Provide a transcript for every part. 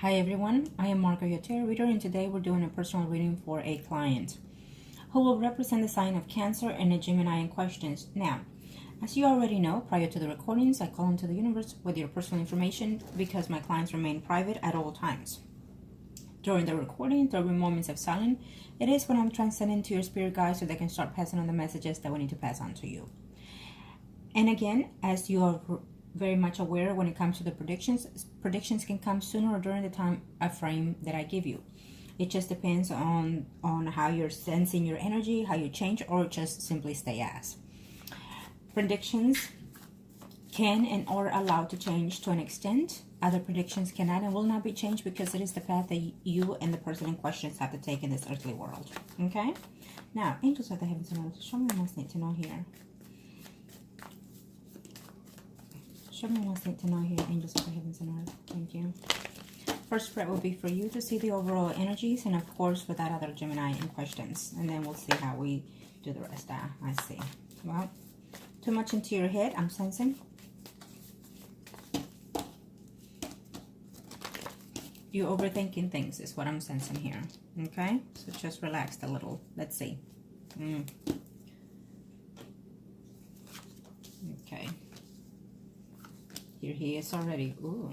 Hi everyone, I am Margourtarotreader and today we're doing a personal reading for a client who will represent the sign of Cancer and a Gemini in questions. Now, as you already know, prior to the recordings, I call into the universe with your personal information because my clients remain private at all times. During the recording, there will be moments of silence. It is when I'm transcending to your spirit guides so they can start passing on the messages that we need to pass on to you. And again, as you are very much aware when it comes to the predictions can come sooner or during the time frame that I give you. It just depends on how you're sensing your energy, how you change, or just simply stay as. Predictions can and are allowed to change to an extent. Other predictions cannot and will not be changed because it is the path that you and the person in questions have to take in this earthly world. Okay? Now, angels of the heavens and earth, show me what I need to know here. Show me what I need to know here, angels of the heavens and earth. Thank you. First spread will be for you to see the overall energies, and of course for that other Gemini in questions. And then we'll see how we do the rest. I see. Well, too much into your head, I'm sensing. You're overthinking things is what I'm sensing here. Okay? So just relax a little. Let's see. Okay. Here he is already. Ooh.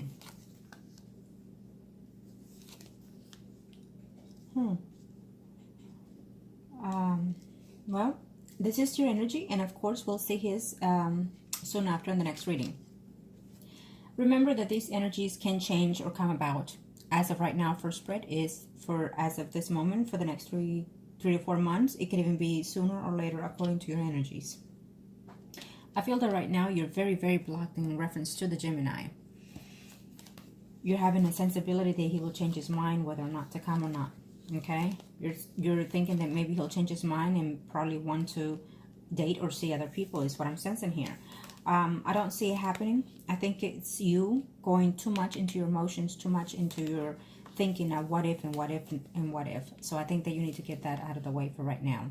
Well, this is your energy, and of course we'll see his soon after in the next reading. Remember that these energies can change or come about. As of right now, first spread is for as of this moment for the next three to 4 months. It can even be sooner or later according to your energies. I feel that right now you're very, very blocked in reference to the Gemini. You're having a sensibility that he will change his mind whether or not to come or not. Okay? You're thinking that maybe he'll change his mind and probably want to date or see other people is what I'm sensing here. I don't see it happening. I think it's you going too much into your emotions, too much into your thinking of what if and what if and what if. So I think that you need to get that out of the way for right now.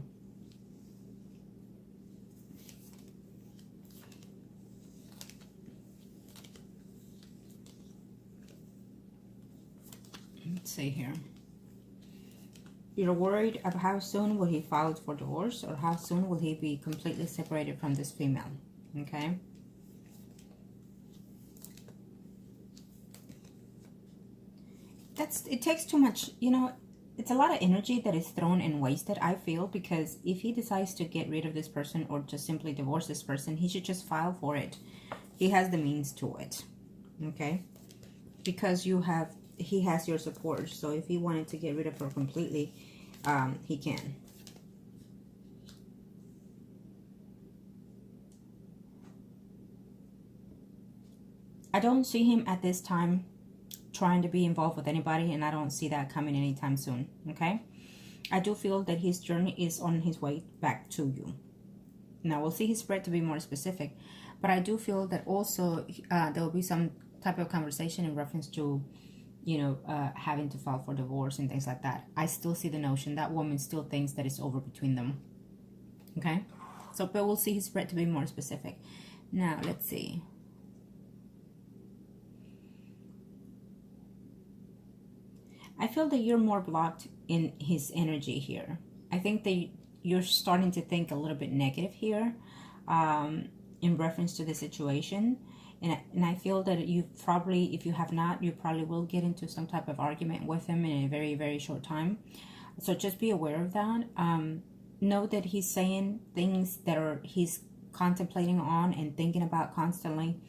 Let's see here. You're worried of how soon will he file for divorce, or how soon will he be completely separated from this female. Okay? It takes too much, you know, it's a lot of energy that is thrown and wasted, I feel, because if he decides to get rid of this person or just simply divorce this person, he should just file for it. He has the means to it. Okay? Because he has your support. So if he wanted to get rid of her completely, he can. I don't see him at this time trying to be involved with anybody, and I don't see that coming anytime soon. Okay? I do feel that his journey is on his way back to you. Now we'll see his spread to be more specific, but I do feel that also there will be some type of conversation in reference to, you know, having to file for divorce and things like that. I still see the notion that woman still thinks that it's over between them. Okay? So, but we'll see his spread to be more specific. Now, let's see. I feel that you're more blocked in his energy here. I think that you're starting to think a little bit negative here in reference to the situation. And I feel that you probably, if you have not, you probably will get into some type of argument with him in a very, very short time. So just be aware of that. Know that he's saying things that he's contemplating on and thinking about constantly.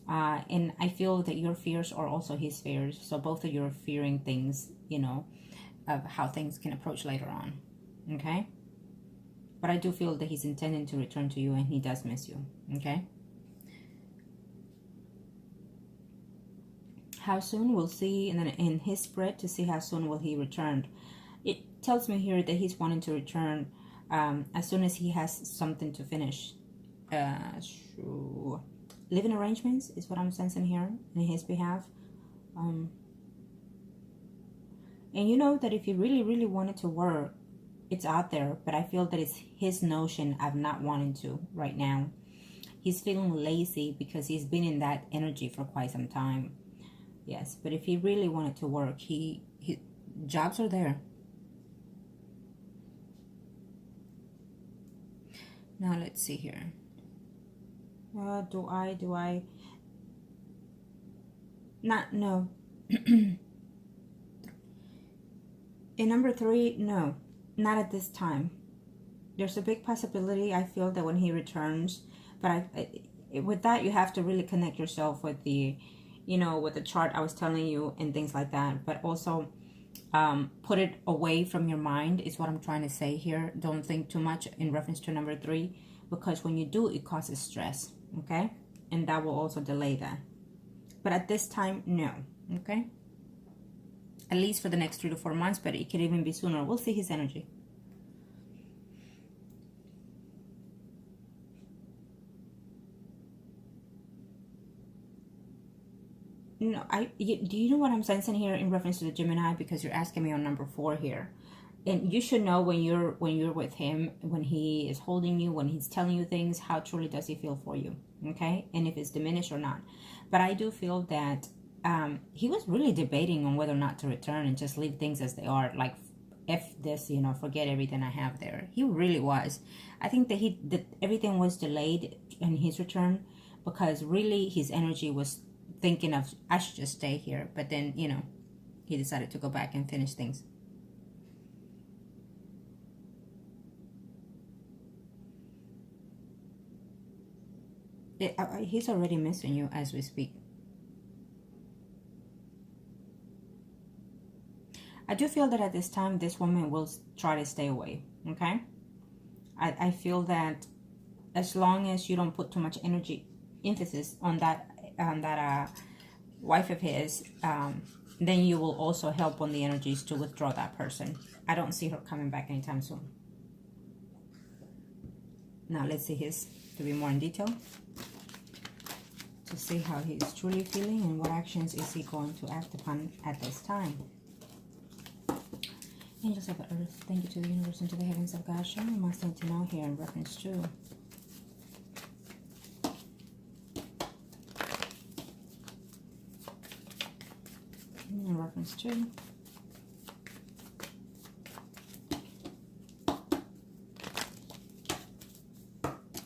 And I feel that your fears are also his fears. So both of you are fearing things, you know, of how things can approach later on. Okay? But I do feel that he's intending to return to you, and he does miss you. Okay? How soon we'll see, and then in his spread to see how soon will he return. It tells me here that he's wanting to return as soon as he has something to finish. Living arrangements is what I'm sensing here in his behalf. And you know that if he really, really wanted to work, it's out there, but I feel that it's his notion of not wanting to right now. He's feeling lazy because he's been in that energy for quite some time. Yes, but if he really wanted to work, he jobs are there. Now let's see here. Do I not? No. In number 3, no, not at this time. There's a big possibility, I feel, that when he returns, but with that, you have to really connect yourself with the, with the chart I was telling you and things like that. But also, put it away from your mind is what I'm trying to say here. Don't think too much in reference to number 3, because when you do, it causes stress, okay? And that will also delay that. But at this time, no, okay? At least for the next 3 to 4 months, but it could even be sooner. We'll see his energy. No, do you know what I'm sensing here in reference to the Gemini? Because you're asking me on number 4 here. And you should know when you're with him, when he is holding you, when he's telling you things, how truly does he feel for you, okay? And if it's diminished or not. But I do feel that he was really debating on whether or not to return and just leave things as they are, like F this, forget everything I have there. He really was. I think that everything was delayed in his return because really his energy was thinking of, I should just stay here. But then, he decided to go back and finish things. He's already missing you as we speak. I do feel that at this time, this woman will try to stay away, okay? I feel that as long as you don't put too much emphasis on that wife of his, then you will also help on the energies to withdraw that person. I don't see her coming back anytime soon. Now let's see his, to be more in detail, to see how he's truly feeling and what actions is he going to act upon at this time. Angels of Earth, thank you to the universe and to the heavens of God. Show me what I need to know here in reference to. In reference to.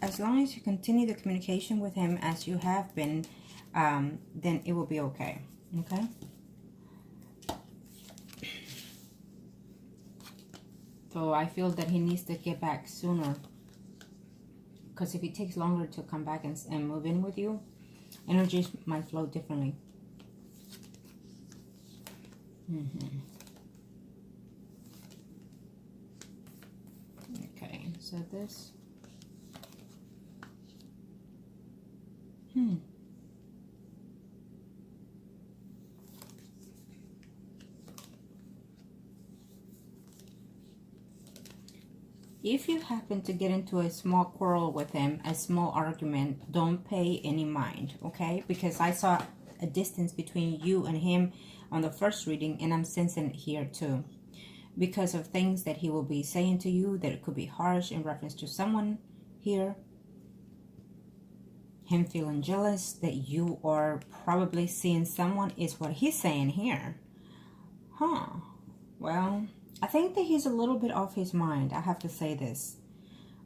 As long as you continue the communication with him as you have been, then it will be okay. Okay? So I feel that he needs to get back sooner. Because if it takes longer to come back and move in with you, energies might flow differently. Okay, so this. If you happen to get into a small quarrel with him, a small argument, don't pay any mind, okay? Because I saw a distance between you and him on the first reading, and I'm sensing it here too. Because of things that he will be saying to you that it could be harsh in reference to someone here. Him feeling jealous that you are probably seeing someone is what he's saying here. Well, I think that he's a little bit off his mind. I have to say this.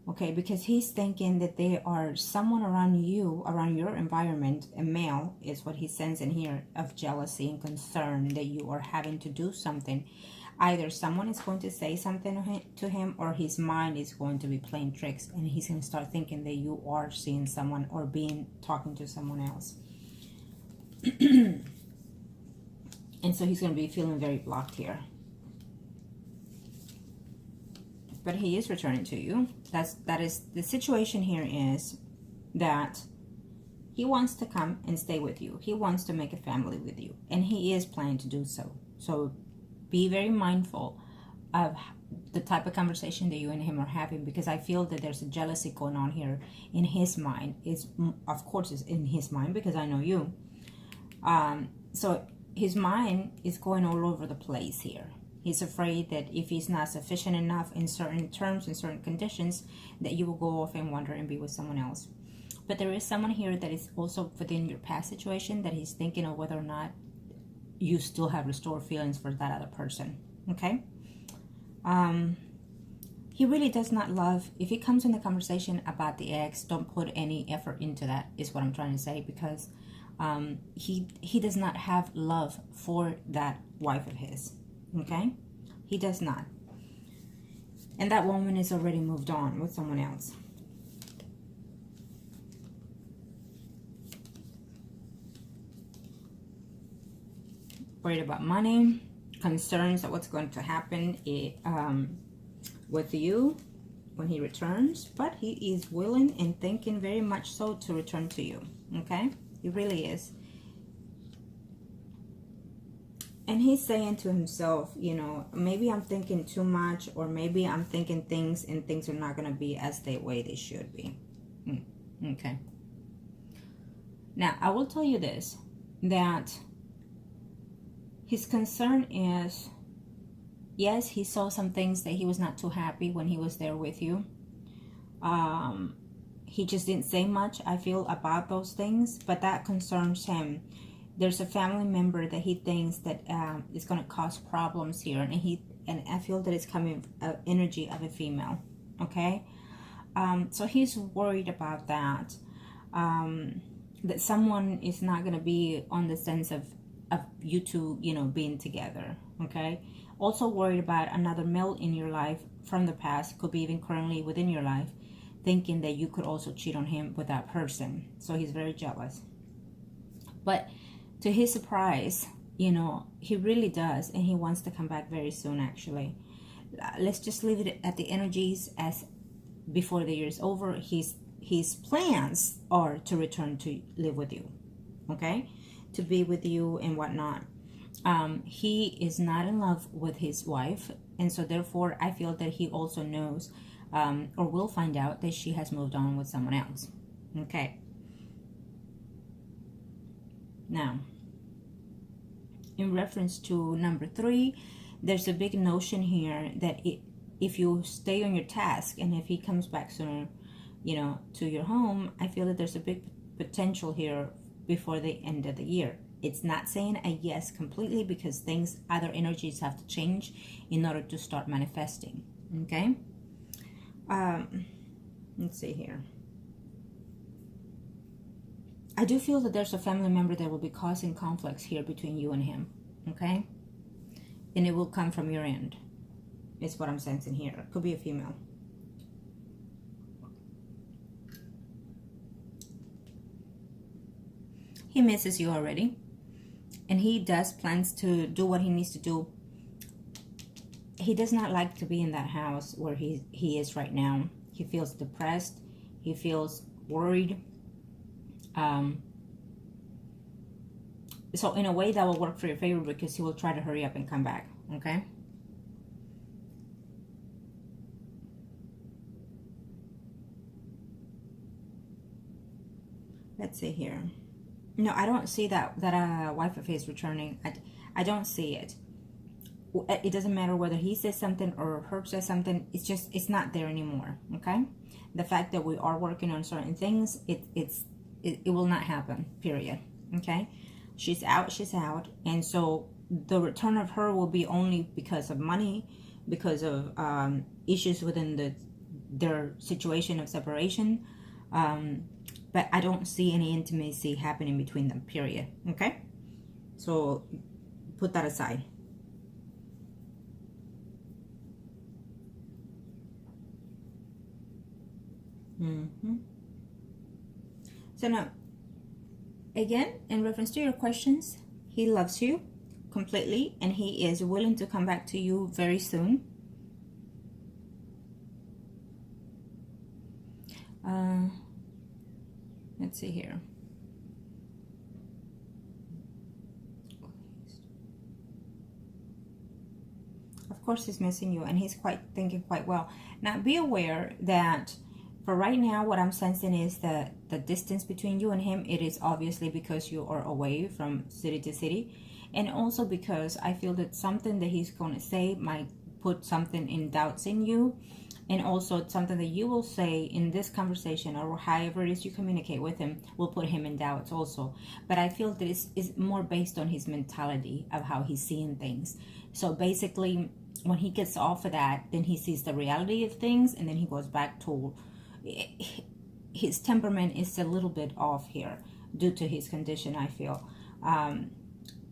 Okay, because he's thinking that there are someone around you, around your environment, a male is what he sends in here, of jealousy and concern that you are having to do something. Either someone is going to say something to him, or his mind is going to be playing tricks, and he's going to start thinking that you are seeing someone or talking to someone else. And so he's going to be feeling very blocked here. But he is returning to you. That is the situation here, is that he wants to come and stay with you. He wants to make a family with you, and he is planning to do so. So be very mindful of the type of conversation that you and him are having, because I feel that there's a jealousy going on here in his mind. Of course it's in his mind, because I know you. So his mind is going all over the place here. He's afraid that if he's not sufficient enough in certain terms, in certain conditions, that you will go off and wander and be with someone else. But there is someone here that is also within your past situation that he's thinking of whether or not you still have restored feelings for that other person. Okay. He really does not love. If it comes in the conversation about the ex, don't put any effort into that, is what I'm trying to say, because he does not have love for that wife of his. Okay, he does not, and that woman is already moved on with someone else. Worried about money, concerns of what's going to happen with you when he returns, but he is willing and thinking very much so to return to you. Okay, he really is. And he's saying to himself, you know, maybe I'm thinking too much, or maybe I'm thinking things and things are not going to be as the way they should be. Okay. Now, I will tell you this, that his concern is, yes, he saw some things that he was not too happy when he was there with you. He just didn't say much, I feel, about those things, but that concerns him. There's a family member that he thinks that is going to cause problems here, and I feel that it's coming energy of a female. Okay, so he's worried about that. That someone is not going to be on the sense of you two, you know, being together. Okay. Also worried about another male in your life from the past, could be even currently within your life, thinking that you could also cheat on him with that person. So he's very jealous. But to his surprise, you know, he really does, and he wants to come back very soon, actually. Let's just leave it at the energies as before the year is over. His plans are to return to live with you, okay? To be with you and whatnot. He is not in love with his wife, and so therefore I feel that he also knows or will find out that she has moved on with someone else. Okay. Now, in reference to number 3, there's a big notion here that if you stay on your task, and if he comes back sooner, you know, to your home, I feel that there's a big potential here before the end of the year. It's not saying a yes completely, because things, other energies have to change in order to start manifesting. Okay. Let's see here. I do feel that there's a family member that will be causing conflicts here between you and him. Okay. And it will come from your end. Is what I'm sensing here. It could be a female. He misses you already, and he does plans to do what he needs to do. He does not like to be in that house where he is right now. He feels depressed. He feels worried. So in a way that will work for your favor, because he will try to hurry up and come back. Okay. Let's see here. No, I don't see that wife of his returning. I don't see it. It doesn't matter whether he says something or her says something. It's not there anymore. Okay. The fact that we are working on certain things, it will not happen. Period. Okay. She's out, and so the return of her will be only because of money, because of issues within their situation of separation. But I don't see any intimacy happening between them, period. Okay? So, put that aside. So now, again, in reference to your questions, he loves you completely, and he is willing to come back to you very soon. Let's see here. Of course, he's missing you, and he's thinking quite well. Now, be aware that for right now, what I'm sensing is that the distance between you and him, it is obviously because you are away from city to city, and also because I feel that something that he's going to say might put something in doubts in you. And also it's something that you will say in this conversation, or however it is you communicate with him, will put him in doubts also. But I feel that it's more based on his mentality of how he's seeing things. So basically, when he gets off of that, then he sees the reality of things, and then he goes back to his temperament is a little bit off here due to his condition, I feel.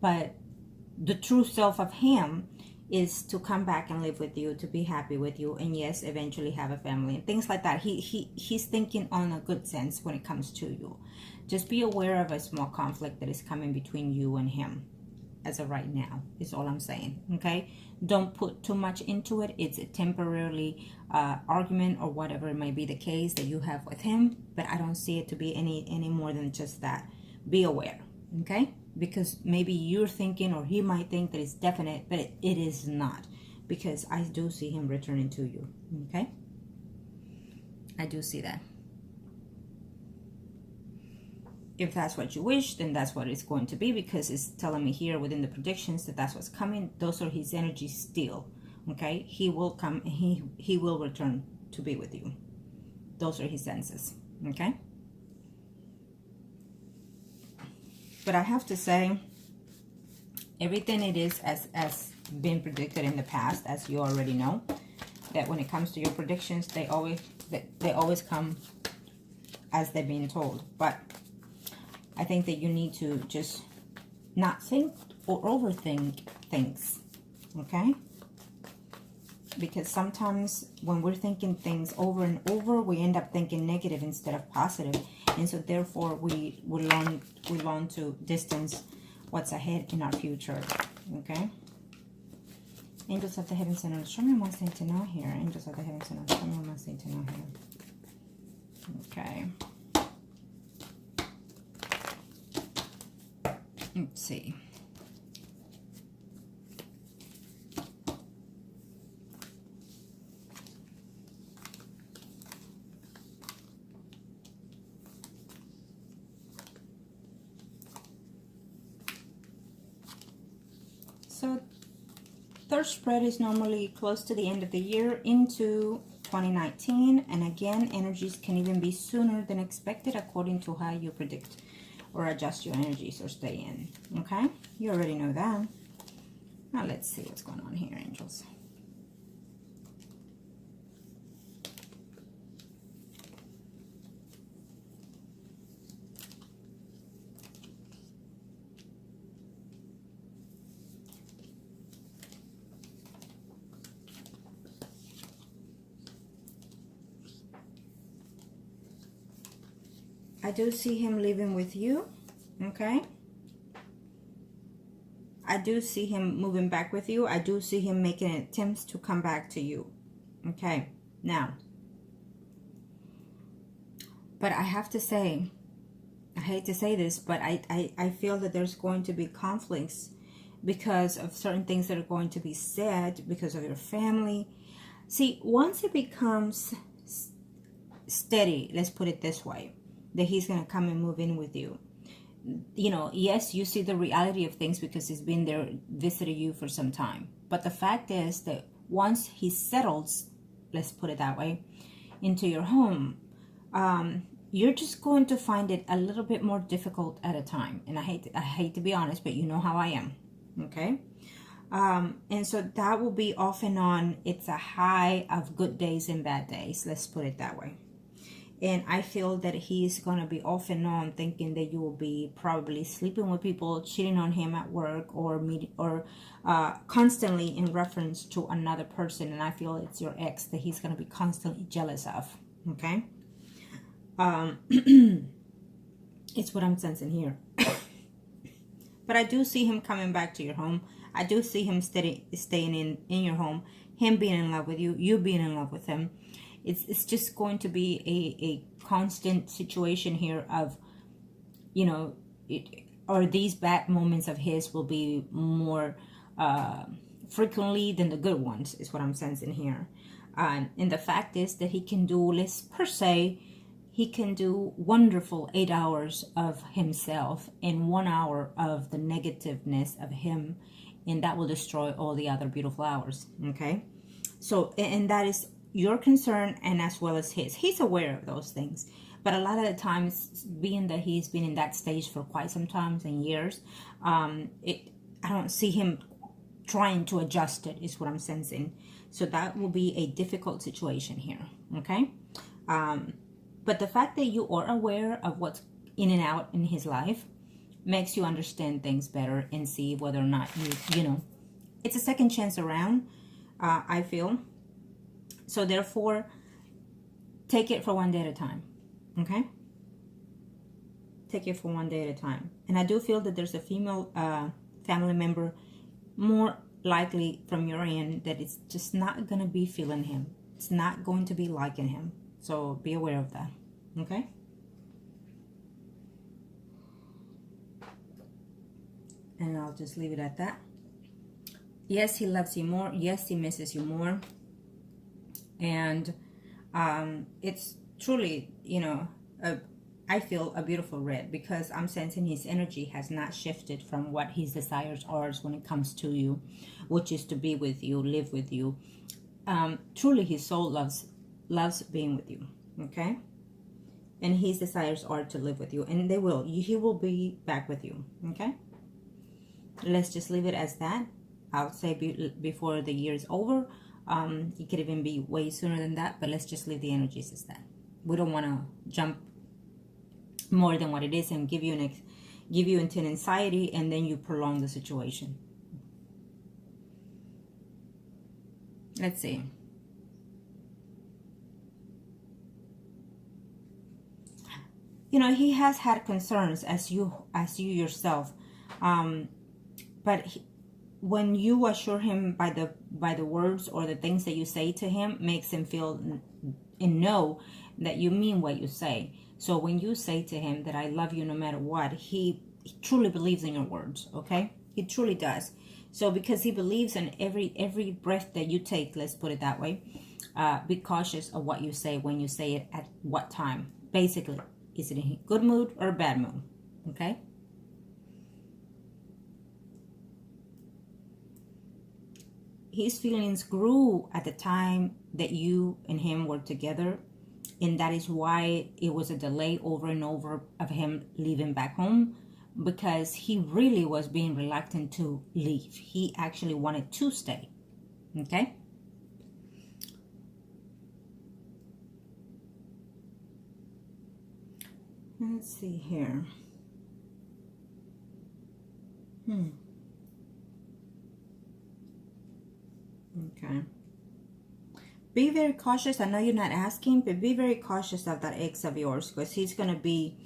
But the true self of him is to come back and live with you, to be happy with you, and yes, eventually have a family and things like that. He's thinking on a good sense when it comes to you. Just be aware of a small conflict that is coming between you and him as of right now, is all I'm saying. Okay, don't put too much into it. It's a temporarily argument or whatever it may be the case that you have with him, but I don't see it to be any more than just that. Be aware, okay? Because maybe you're thinking, or he might think that it's definite, but it is not, because I do see him returning to you. Okay, I do see that. If that's what you wish, then that's what it's going to be, because it's telling me here within the predictions that that's what's coming. Those are his energies still. Okay, he will come, and he will return to be with you. Those are his senses. Okay, but I have to say, everything it is as been predicted in the past, as you already know, that when it comes to your predictions, they always come as they've been told. But I think that you need to just not think or overthink things, okay? Because sometimes when we're thinking things over and over, we end up thinking negative instead of positive. And so therefore we learn to distance what's ahead in our future. Okay. Angels of the heavens center, show me one thing to know here. Angels of the heavens center, show me one thing to know here. Okay. Let's see. So third spread is normally close to the end of the year into 2019, and again, energies can even be sooner than expected according to how you predict or adjust your energies or stay in. Okay, you already know that. Now let's see what's going on here, angels. I do see him living with you, okay? I do see him moving back with you. I do see him making attempts to come back to you, okay? Now, but I have to say, I hate to say this, but I feel that there's going to be conflicts because of certain things that are going to be said because of your family. See, once it becomes steady, let's put it this way, that he's going to come and move in with you. You know, yes, you see the reality of things because he's been there, visited you for some time. But the fact is that once he settles, let's put it that way, into your home, you're just going to find it a little bit more difficult at a time. And I hate to be honest, but you know how I am, okay? And so that will be off and on. It's a high of good days and bad days, let's put it that way. And I feel that he's going to be off and on thinking that you will be probably sleeping with people, cheating on him at work, or constantly in reference to another person. And I feel it's your ex that he's going to be constantly jealous of. Okay? It's what I'm sensing here. But I do see him coming back to your home. I do see him staying in your home. Him being in love with you. You being in love with him. It's just going to be a constant situation here of, you know, or these bad moments of his will be more frequently than the good ones, is what I'm sensing here. And the fact is that he can do, he can do wonderful 8 hours of himself and 1 hour of the negativeness of him, and that will destroy all the other beautiful hours, okay? So, and that is your concern and as well as his. He's aware of those things. But a lot of the times, being that he's been in that stage for quite some time and years, I don't see him trying to adjust it, is what I'm sensing. So that will be a difficult situation here, okay? But the fact that you are aware of what's in and out in his life makes you understand things better and see whether or not you know, it's a second chance around, I feel. So therefore, take it for one day at a time, okay? Take it for one day at a time. And I do feel that there's a female family member, more likely from your end, that it's just not going to be feeling him. It's not going to be liking him. So be aware of that, okay? And I'll just leave it at that. Yes, he loves you more. Yes, he misses you more. And it's truly, you know, I feel a beautiful red, because I'm sensing his energy has not shifted from what his desires are when it comes to you, which is to be with you, live with you. Truly, his soul loves being with you, okay? And his desires are to live with you, and they will. He will be back with you, okay? Let's just leave it as that. I would say before the year is over. It could even be way sooner than that, but let's just leave the energies as that. We don't want to jump more than what it is and give you into anxiety, and then you prolong the situation. Let's see. You know, he has had concerns as you yourself, but when you assure him by the words or the things that you say to him, makes him feel and know that you mean what you say. So when you say to him that I love you no matter what, he truly believes in your words, okay? He truly does. So because he believes in every breath that you take, let's put it that way, be cautious of what you say when you say it at what time. Basically, is it in a good mood or a bad mood, okay? His feelings grew at the time that you and him were together, and that is why it was a delay over and over of him leaving back home, because he really was being reluctant to leave. He actually wanted to stay, okay? Let's see here. Okay. Be very cautious. I know you're not asking, but be very cautious of that ex of yours, because he's going to be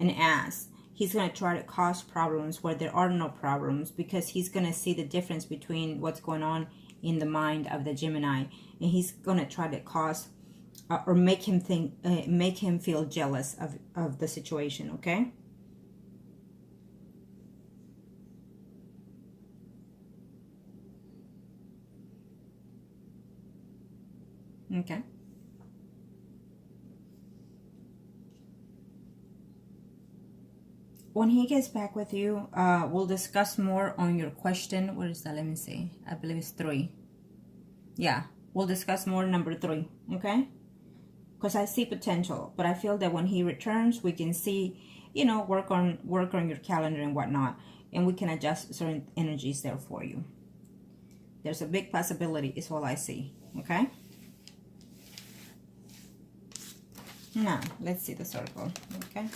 an ass. He's going to try to cause problems where there are no problems, because he's going to see the difference between what's going on in the mind of the Gemini, and he's going to try to cause or make him feel jealous of the situation, okay? Okay. When he gets back with you, we'll discuss more on your question. What is that? Let me see. I believe it's 3. Yeah, we'll discuss more number 3, okay? Because I see potential, but I feel that when he returns, we can see, you know, work on your calendar and whatnot, and we can adjust certain energies there for you. There's a big possibility, is all I see, okay? Now, let's see the circle, okay?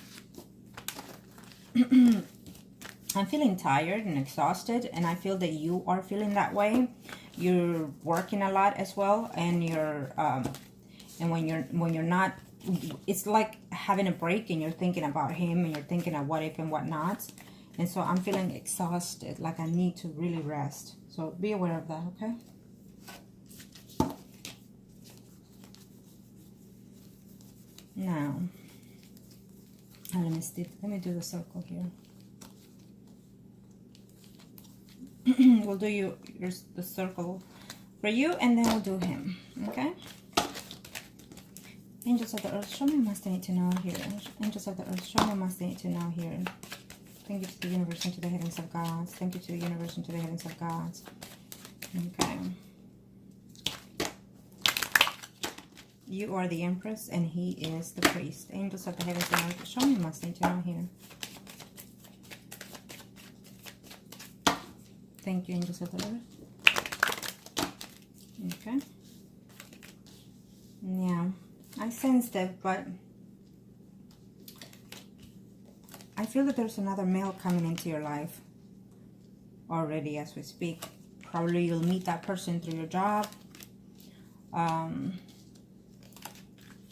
I'm feeling tired and exhausted, and I feel that you are feeling that way. You're working a lot as well, and you're and when you're not, it's like having a break, and you're thinking about him, and you're thinking of what if and what not. And so I'm feeling exhausted, like I need to really rest. So be aware of that, okay? Now, let me do the circle here. We'll do the circle for you, and then we'll do him, okay? Angels of the earth, show me what I need to know here. Angels of the earth, show me what I need to know here. Thank you to the universe and to the heavens of God. Thank you to the universe and to the heavens of God. Okay. You are the Empress, and he is the Priest. Angels of the heavens and earth, show me must need to know here. Thank you, Angels of the earth. Okay. Now, I sense that, but I feel that there's another male coming into your life already as we speak. Probably you'll meet that person through your job.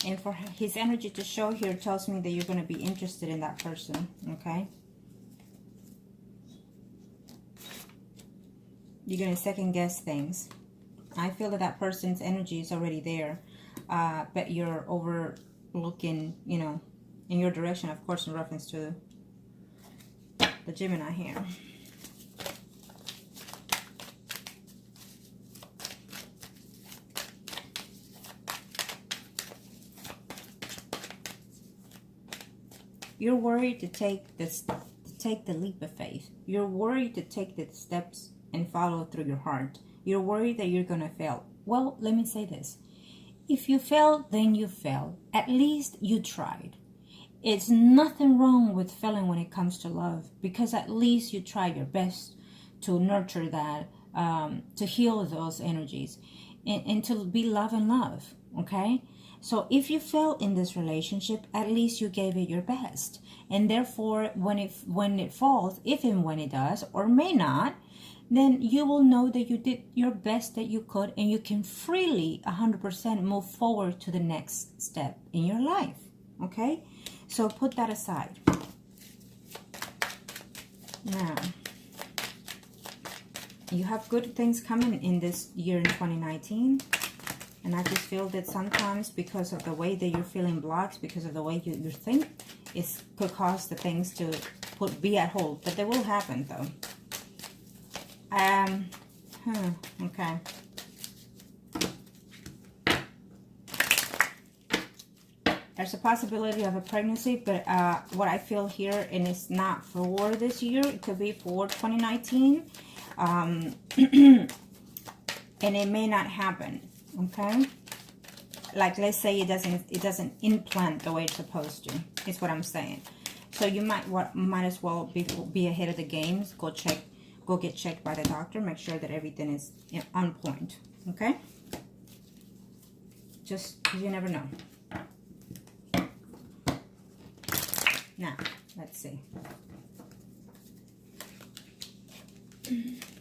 And for his energy to show here tells me that you're going to be interested in that person, okay? You're going to second guess things. I feel that that person's energy is already there, but you're overlooking, you know, in your direction, of course, in reference to the Gemini here. You're worried to take the leap of faith. You're worried to take the steps and follow through your heart. You're worried that you're gonna fail. Well, let me say this. If you fail, then you fail. At least you tried. It's nothing wrong with failing when it comes to love, because at least you tried your best to nurture that, to heal those energies, and to be love and love, okay? So if you fail in this relationship, at least you gave it your best. And therefore, when it falls, if and when it does, or may not, then you will know that you did your best that you could, and you can freely 100% move forward to the next step in your life, okay? So put that aside. Now, you have good things coming in this year in 2019. And I just feel that sometimes because of the way that you're feeling blocks, because of the way you think, it could cause the things to be at hold. But they will happen though. Okay. There's a possibility of a pregnancy, but what I feel here, and it's not for this year, it could be for 2019. And it may not happen. Okay, like let's say it doesn't implant the way it's supposed to. Is what I'm saying. So you might as well be ahead of the games. Go get checked by the doctor. Make sure that everything is on point. Okay. Just 'cause you never know. Now let's see.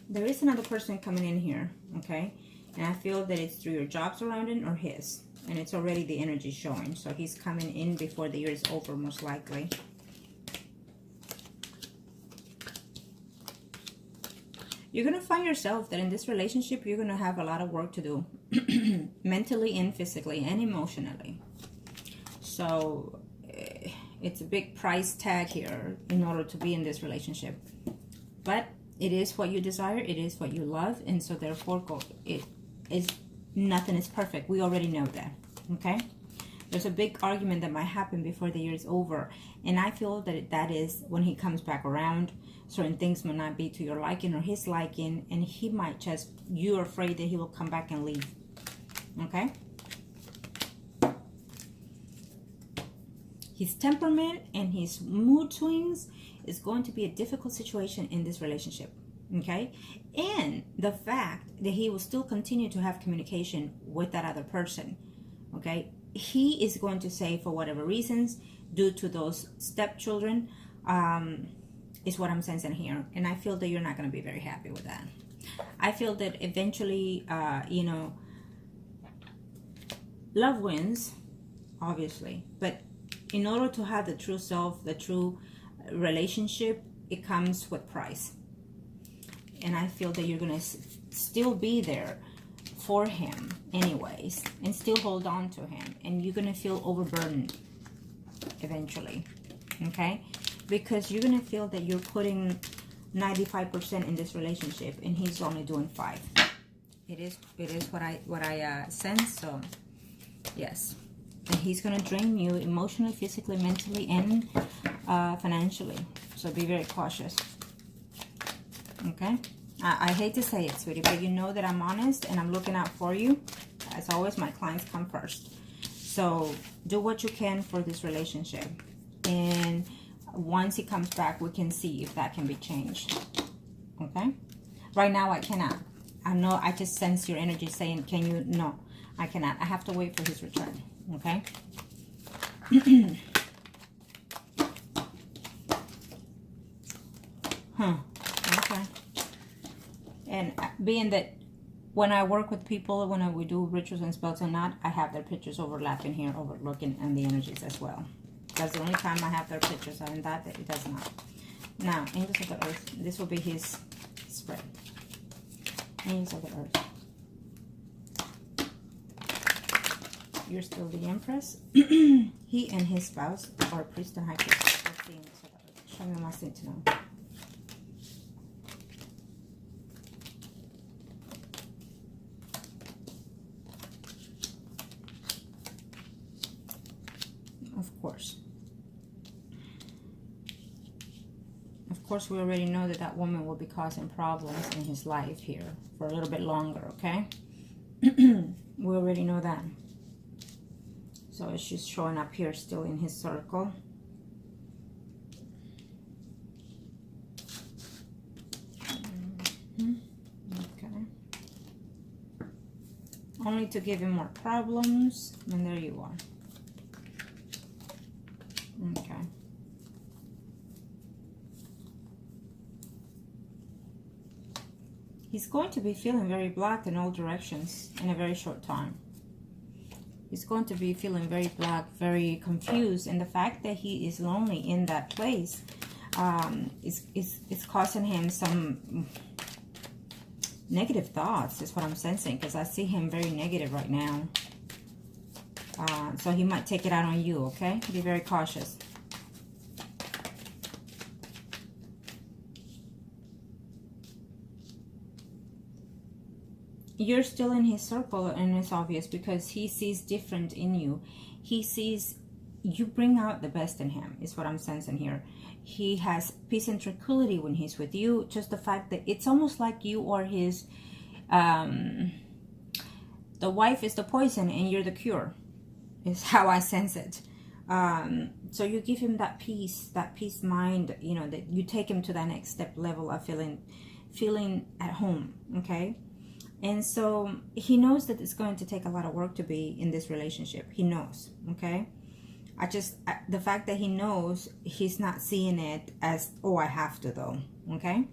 There is another person coming in here. Okay. And I feel that it's through your job surrounding or his. And it's already the energy showing. So he's coming in before the year is over, most likely. You're going to find yourself that in this relationship, you're going to have a lot of work to do. Mentally and physically and emotionally. So it's a big price tag here in order to be in this relationship. But it is what you desire. It is what you love. And so therefore, nothing is perfect. We already know that. Okay, there's a big argument that might happen before the year is over, and I feel that is when he comes back around. Certain things may not be to your liking or his liking, and he might you're afraid that he will come back and leave. Okay, his temperament and his mood swings is going to be a difficult situation in this relationship. Okay, and the fact that he will still continue to have communication with that other person, okay, he is going to say for whatever reasons, due to those stepchildren, is what I'm sensing here. And I feel that you're not going to be very happy with that. I feel that eventually, love wins, obviously, but in order to have the true self, the true relationship, it comes with price. And I feel that you're going to still be there for him anyways, and still hold on to him. And you're going to feel overburdened eventually, okay? Because you're going to feel that you're putting 95% in this relationship, and he's only doing 5%. It is what I sense. So, yes. And he's going to drain you emotionally, physically, mentally, and financially. So be very cautious. Okay, I hate to say it, sweetie, but you know that I'm honest and I'm looking out for you. As always, my clients come first. So do what you can for this relationship. And once he comes back, we can see if that can be changed. Okay? Right now, I cannot. I know, I just sense your energy saying, can you? No, I cannot. I have to wait for his return. Okay? Okay. And being that when I work with people, when we do rituals and spells and not, I have their pictures overlapping here, overlooking, and the energies as well. That's the only time I have their pictures, and that it does not. Now, Angels of the Earth, this will be his spread. Angels of the Earth. You're still the Empress. He and his spouse are priest and high priest. Let's see, Angels of the Earth. Show me what I need to know. Of course, we already know that that woman will be causing problems in his life here for a little bit longer, okay? We already know that. So she's showing up here still in his circle. Okay. Only to give him more problems, and there you are. Okay. He's going to be feeling very blocked in all directions in a very short time. He's going to be feeling very blocked, very confused, and the fact that he is lonely in that place is causing him some negative thoughts, is what I'm sensing, because I see him very negative right now. So he might take it out on you, okay? Be very cautious. You're still in his circle, and it's obvious because he sees different in you. He sees you bring out the best in him, is what I'm sensing here. He has peace and tranquility when he's with you. Just the fact that it's almost like you are his, the wife is the poison and you're the cure, is how I sense it. So you give him that peace mind, you know, that you take him to that next step level of feeling at home, okay? And so he knows that it's going to take a lot of work to be in this relationship. He knows, okay? The fact that he knows, he's not seeing it as, oh, I have to though, okay?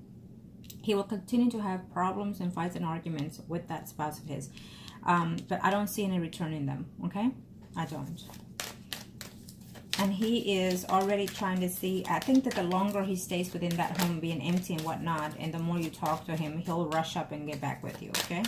He will continue to have problems and fights and arguments with that spouse of his. But I don't see any return in them, okay? I don't. And he is already trying to see, I think that the longer he stays within that home being empty and whatnot, and the more you talk to him, he'll rush up and get back with you, okay?